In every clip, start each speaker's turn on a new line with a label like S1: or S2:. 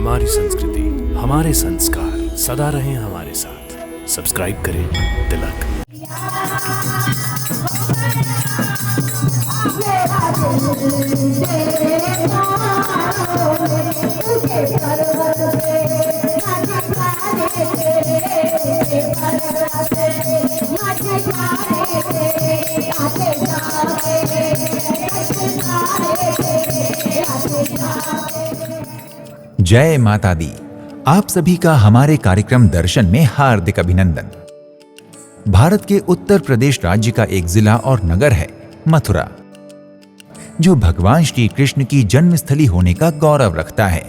S1: हमारी संस्कृति, हमारे संस्कार सदा रहें हमारे साथ। सब्सक्राइब करें तिलक।
S2: जय माता दी। आप सभी का हमारे कार्यक्रम दर्शन में हार्दिक अभिनंदन। भारत के उत्तर प्रदेश राज्य का एक जिला और नगर है मथुरा, जो भगवान श्री कृष्ण की जन्मस्थली होने का गौरव रखता है।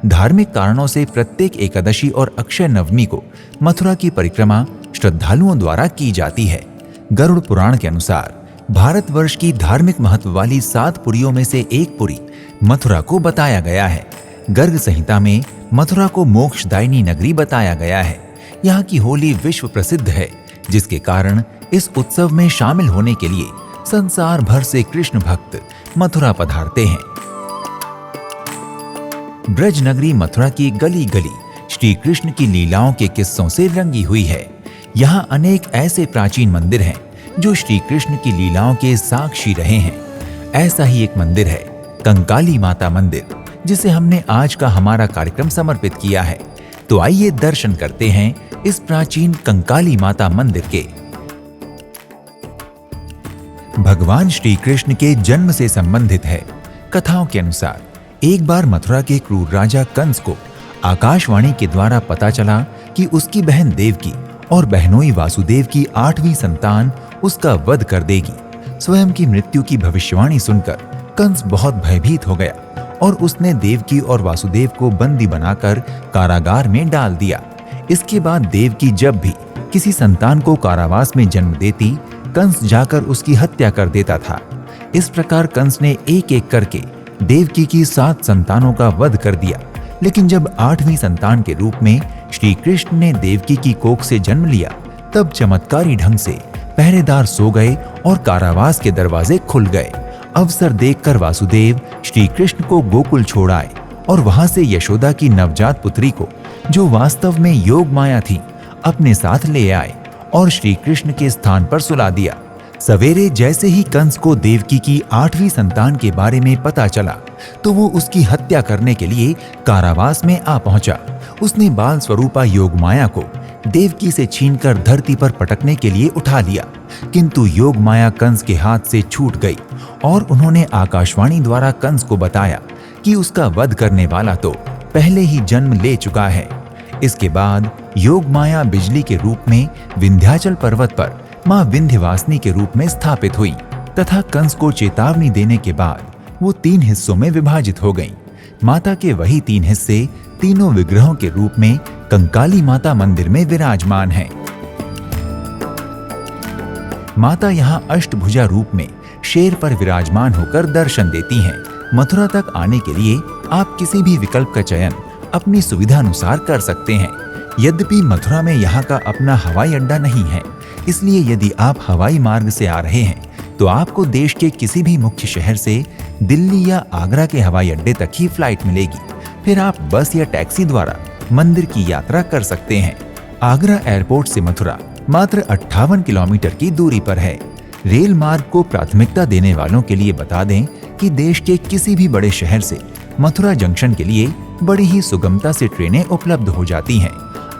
S2: धार्मिक कारणों से प्रत्येक एकादशी और अक्षय नवमी को मथुरा की परिक्रमा श्रद्धालुओं द्वारा की जाती है। गरुड़ पुराण के अनुसार भारतवर्ष की धार्मिक महत्व वाली 7 पुरियों में से एक पुरी मथुरा को बताया गया है। गर्ग संहिता में मथुरा को मोक्षदायिनी नगरी बताया गया है। यहाँ की होली विश्व प्रसिद्ध है, जिसके कारण इस उत्सव में शामिल होने के लिए संसार भर से कृष्ण भक्त मथुरा पधारते हैं। ब्रज नगरी मथुरा की गली गली श्री कृष्ण की लीलाओं के किस्सों से रंगी हुई है। यहाँ अनेक ऐसे प्राचीन मंदिर हैं जो श्री कृष्ण की लीलाओं के साक्षी रहे हैं। ऐसा ही एक मंदिर है कंकाली माता मंदिर, जिसे हमने आज का हमारा कार्यक्रम समर्पित किया है। तो आइए दर्शन करते हैं इस प्राचीन कंकाली माता मंदिर के। भगवान श्री कृष्ण के जन्म से संबंधित है। कथाओं के अनुसार एक बार मथुरा के क्रूर राजा कंस को आकाशवाणी के द्वारा पता चला कि उसकी बहन देवकी और बहनोई वासुदेव की 8वीं संतान उसका वध कर देगी। स्वयं की मृत्यु की भविष्यवाणी सुनकर कंस बहुत भयभीत हो गया और उसने देवकी और वासुदेव को बंदी बनाकर कारागार में डाल दिया। इसके बाद देवकी जब भी किसी संतान को कारावास में जन्म देती, कंस जाकर उसकी हत्या कर देता था। इस प्रकार कंस ने एक एक करके देवकी की 7 संतानों का वध कर दिया। लेकिन जब 8वीं संतान के रूप में श्री कृष्ण ने देवकी की कोख से जन्म लिया, तब चमत्कारी ढंग से पहरेदार सो गए और कारावास के दरवाजे खुल गए। अवसर देखकर वासुदेव श्री कृष्ण को गोकुल छोड़ आए और वहां से यशोदा की नवजात पुत्री को, जो वास्तव में योग माया थी, अपने साथ ले आए और श्री कृष्ण के स्थान पर सुला दिया। सवेरे जैसे ही कंस को देवकी की 8वीं संतान के बारे में पता चला, तो वो उसकी हत्या करने के लिए कारावास में आ पहुंचा। उसने बाल स्वरूपा योग माया को देवकी से छीनकर धरती पर पटकने के लिए उठा लिया, किंतु योग माया कंस के हाथ से छूट गई और उन्होंने आकाशवाणी द्वारा कंस को बताया कि उसका वध करने वाला तो पहले ही जन्म ले चुका है। इसके बाद योग माया बिजली के रूप में विंध्याचल पर्वत पर मां विंध्यवासिनी के रूप में स्थापित हुई तथा कंस को चेतावनी देने के बाद वो 3 हिस्सों में विभाजित हो गईं। माता के वही 3 हिस्से तीनों विग्रहों के रूप में कंकाली माता मंदिर में विराजमान हैं। माता यहाँ अष्टभुजा रूप में शेर पर विराजमान होकर दर्शन देती हैं। मथुरा तक आने के लिए आप किसी भी विकल्प का चयन अपनी सुविधा अनुसार कर सकते हैं। यद्यपि मथुरा में यहाँ का अपना हवाई अड्डा नहीं है, इसलिए यदि आप हवाई मार्ग से आ रहे हैं तो आपको देश के किसी भी मुख्य शहर से दिल्ली या आगरा के हवाई अड्डे तक ही फ्लाइट मिलेगी। फिर आप बस या टैक्सी द्वारा मंदिर की यात्रा कर सकते हैं। आगरा एयरपोर्ट से मथुरा मात्र 58 किलोमीटर की दूरी पर है। रेल मार्ग को प्राथमिकता देने वालों के लिए बता दें कि देश के किसी भी बड़े शहर से मथुरा जंक्शन के लिए बड़ी ही सुगमता से ट्रेनें उपलब्ध हो जाती हैं।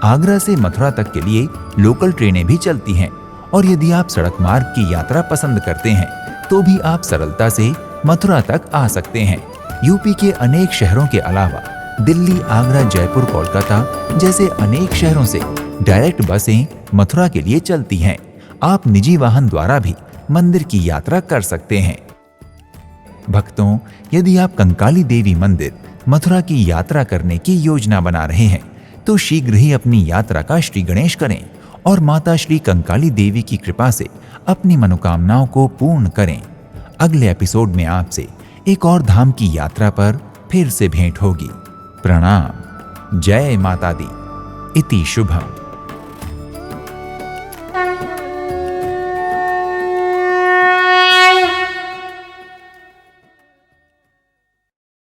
S2: आगरा से मथुरा तक के लिए लोकल ट्रेनें भी चलती हैं और यदि आप सड़क मार्ग की यात्रा पसंद करते हैं तो भी आप सरलता से मथुरा तक आ सकते हैं। यूपी के अनेक शहरों के अलावा दिल्ली, आगरा, जयपुर, कोलकाता जैसे अनेक शहरों से डायरेक्ट बसें मथुरा के लिए चलती हैं। आप निजी वाहन द्वारा भी मंदिर की यात्रा कर सकते हैं। भक्तों, यदि आप कंकाली देवी मंदिर मथुरा की यात्रा करने की योजना बना रहे हैं तो शीघ्र ही अपनी यात्रा का श्री गणेश करें और माता श्री कंकाली देवी की कृपा से अपनी मनोकामनाओं को पूर्ण करें। अगले एपिसोड में आपसे एक और धाम की यात्रा पर फिर से भेंट होगी। प्रणाम। जय माता दी। इति शुभम।